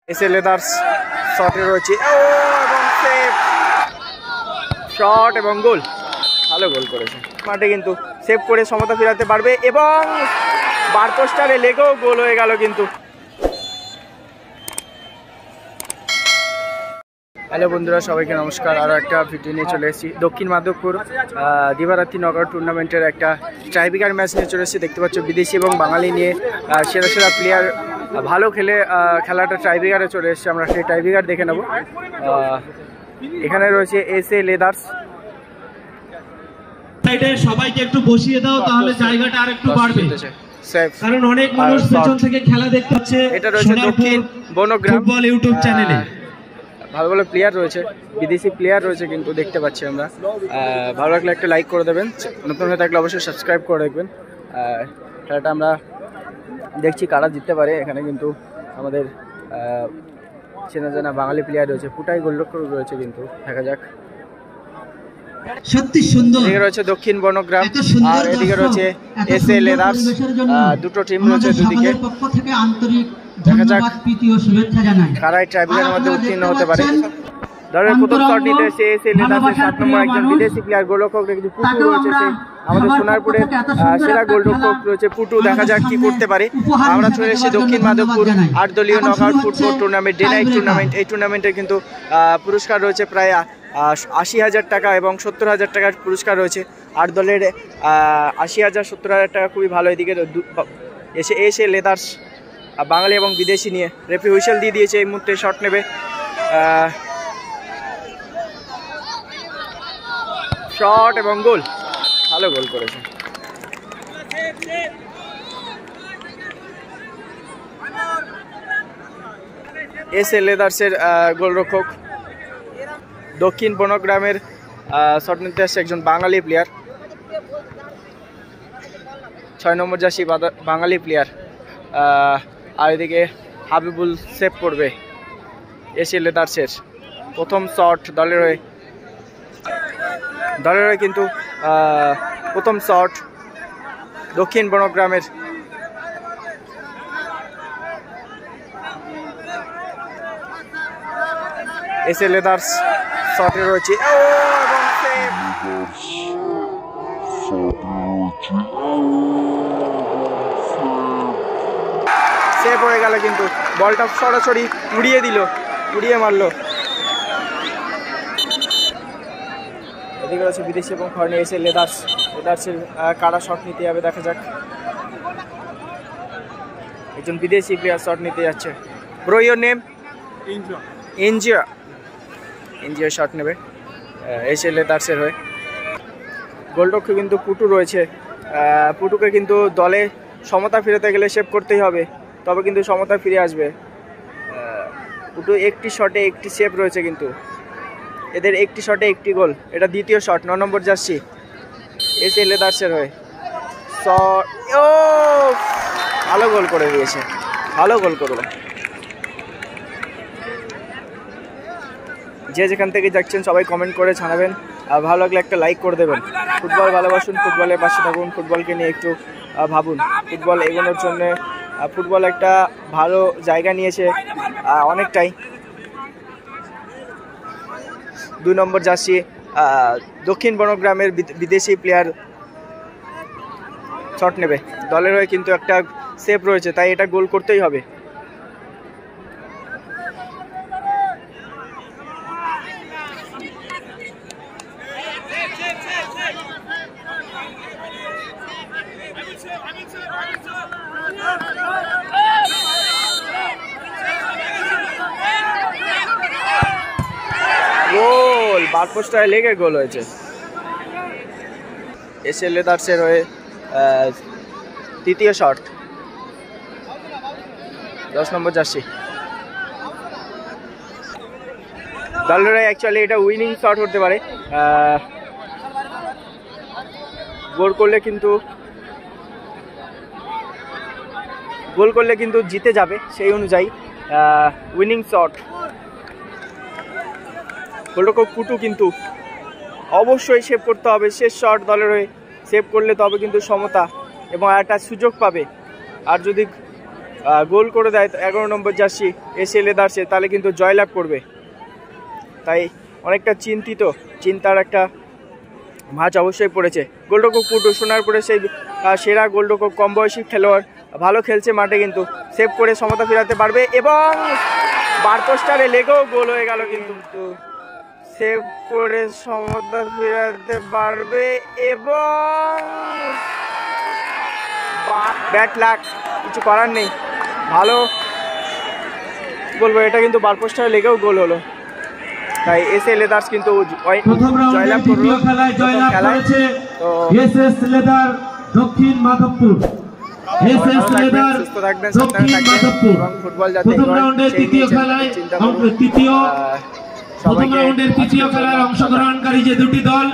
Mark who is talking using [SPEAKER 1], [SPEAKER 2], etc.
[SPEAKER 1] SA leathers শটে রয়েছে এবং সেভ, শট এবং গোল, ভালো গোল করেছে। মাঠে কিন্তু সেভ করে সমতা ফেরাতে পারবে এবং বার পোস্টারে লেগেও গোল হয়ে গেল কিন্তু। হ্যালো বন্ধুরা, সবাইকে নমস্কার। আরও একটা ভিডিও নিয়ে চলে এসেছি। দক্ষিণ মাধবপুর দিবারাত্রি নকআউট টুর্নামেন্টের একটা টাইব্রেকার ম্যাচ নিয়ে চলে এসেছি। দেখতে পাচ্ছ বিদেশি এবং বাঙালি নিয়ে সেরা সেরা প্লেয়ার ভালো খেলে খেলাটা টাইব্রেকারে চলে এসেছে। আমরা সেই টাইব্রেকার দেখে নেব। এখানে রয়েছে এসএ লেদার্স।
[SPEAKER 2] সবাইকে একটু বসিয়ে দাও, তাহলে জায়গাটা আর একটু বাড়বে, কারণ অনেক মানুষ পেছন থেকে খেলা দেখতে হচ্ছে।
[SPEAKER 1] এটা রয়েছে দক্ষিণ বনগ্রাম
[SPEAKER 2] ফুটবল ইউটিউব চ্যানেলে।
[SPEAKER 1] ভালো ভালো প্লেয়ার রয়েছে, বিদেশি প্লেয়ার রয়েছে কিন্তু দেখতে পাচ্ছি আমরা। ভালো লাগলে একটা লাইক করে দেবেন, নতুন হয়ে থাকলে অবশ্যই সাবস্ক্রাইব করে দেখবেন। খেলাটা আমরা দেখছি কারা জিততে পারে। এখানে কিন্তু আমাদের চেনা জানা বাঙালি প্লেয়ার রয়েছে, পুটাই গোলরক্ষক রয়েছে কিন্তু। দেখা যাক।
[SPEAKER 2] সত্যি সুন্দর।
[SPEAKER 1] এদিকে রয়েছে দক্ষিণ বনগ্রাম আর এদিকে রয়েছে এসএ লেদার্স। দুটো টিম রয়েছে দুদিকে। দেখা যাক কারাই ট্রাইব্রেকারের মধ্যে উত্তীর্ণ হতে পারে। দলের প্রথম শট নিতে এসে এসএ লেদার্সের 7 নম্বর একজন বিদেশি প্লেয়ার গোলরক্ষক কিন্তু পুটু রয়েছে। আমাদের সোনারপুরের সেরা গোলরক্ষক রয়েছে পুটু। দেখা যাক কি করতে পারে। আমরা চলে এসেছি দক্ষিণ মাধবপুর 8 দলীয় knockout football tournament, day night tournament. এই টুর্নামেন্টে কিন্তু পুরস্কার রয়েছে প্রায় 80,000 টাকা এবং 70,000 টাকার পুরস্কার রয়েছে। 8 দলের 80,000 70,000 টাকা, খুবই ভালো। এদিকে এসে লেদার্স বাঙালি এবং বিদেশি নিয়ে রেফারি হুইসেল দিয়ে দিয়েছে। এই মুহূর্তে শট নেবে। শট এবং গোল, ভালো গোল করেছে। এসএ লেদার্সের গোলরক্ষক। দক্ষিণ বনগ্রামের শট নিতে আসছে একজন বাঙালি প্লেয়ার, 6 নম্বর জার্সি বাঙালি প্লেয়ার। আর এদিকে হাবিবুল সেভ করবে এসএ লেদার্সের প্রথম শট দলের হয়ে। কিন্তু প্রথম শট দক্ষিণ বনগ্রামের। এসএ লেদার্স শটে রয়েছে সেভ হয়ে গেল কিন্তু বলটা সরাসরি উড়িয়ে মারলো। এদিকে রয়েছে বিদেশি এবং ফরেন এসে লেদার্সের কারা শট নিতে যাবে। দেখা যাক। একজন বিদেশি প্লেয়ার শট নিতে যাচ্ছে। Bro, your name? India shot নেবে এসে লেদার্সের হয়ে। গোলরক্ষক কিন্তু পুটু রয়েছে। পুটুকে কিন্তু দলে সমতা ফিরাতে গেলে সেভ করতেই হবে, তবে কিন্তু সমতা ফিরে আসবে। পুটু একটি শটে একটি সেভ রয়েছে কিন্তু। এদের একটি শটে একটি গোল। এটা দ্বিতীয় শট, 9 নম্বর জার্সি এসএ লেদার্সের হয়ে। শট, ও ভালো গোল করে দিয়েছে, ভালো গোল করলো। যে যেখান থেকে যাচ্ছেন সবাই কমেন্ট করে জানাবেন, আর ভালো লাগলে একটা লাইক করে দেবেন। ফুটবল ভালোবাসুন, ফুটবলের পাশে থাকুন, ফুটবলকে নিয়ে একটু ভাবুন। ফুটবল এগোনোর জন্য ফুটবল একটা ভালো জায়গা নিয়েছে অনেকটাই। 2 নম্বর জার্সি দক্ষিণ বনগ্রামের বিদেশি প্লেয়ার শট নেবে। দলের হয়ে কিন্তু একটা সেভ রয়েছে, তাই এটা গোল করতেই হবে। গোল, বার পোস্টারে লেগে গোল হয়েছে। এসএ লেদার্সের হয়ে তৃতীয় শট, 10 নম্বর জার্সি। দলের অ্যাকচুয়ালি এটা উইনিং শট হতে পারে। গোল করলে কিন্তু জিতে যাবে, সেই অনুযায়ী উইনিং শট। গোলরক্ষক পুটু কিন্তু অবশ্যই সেভ করতে হবে। শেষ শট দলের হয়ে সেভ করলে তবে কিন্তু সমতা এবং একটা সুযোগ পাবে। আর যদি গোল করে দেয় 11 নম্বর জার্সি এসএ লেদার্সে, তাহলে কিন্তু জয়লাভ করবে। তাই অনেকটা চিন্তার একটা মাঝ অবশ্যই পড়েছে। গোলরক্ষক পুটু সোনারপুরে সেই সেরা গোলরক্ষক, কম বয়সী খেলোয়াড়, ভালো খেলছে মাঠে, কিন্তু সেভ করে সমতা ফেরাতে পারবে এবং বার পোস্টারে লেগেও গোল হয়ে গেল, কিন্তু সেভ করে সমতা ফেরাতে পারবে এবং ব্যাট লাক, কিছু করার নেই। ভালো বলবো, এটা কিন্তু বার পোস্টারে লেগেও গোল হলো। তাই এসএ লেদার্স কিন্তু জয়লাভ করলো তো
[SPEAKER 2] এসএস লেদার দক্ষিণ মাধবপুর। এসএস লেদার দক্ষিণ মাধবপুর
[SPEAKER 1] ফুটবল
[SPEAKER 2] প্রথম রাউন্ডের তৃতীয় খেলায় প্রথম রাউন্ডের তৃতীয় খেলায় অংশগ্রহণকারী যে দুটি দল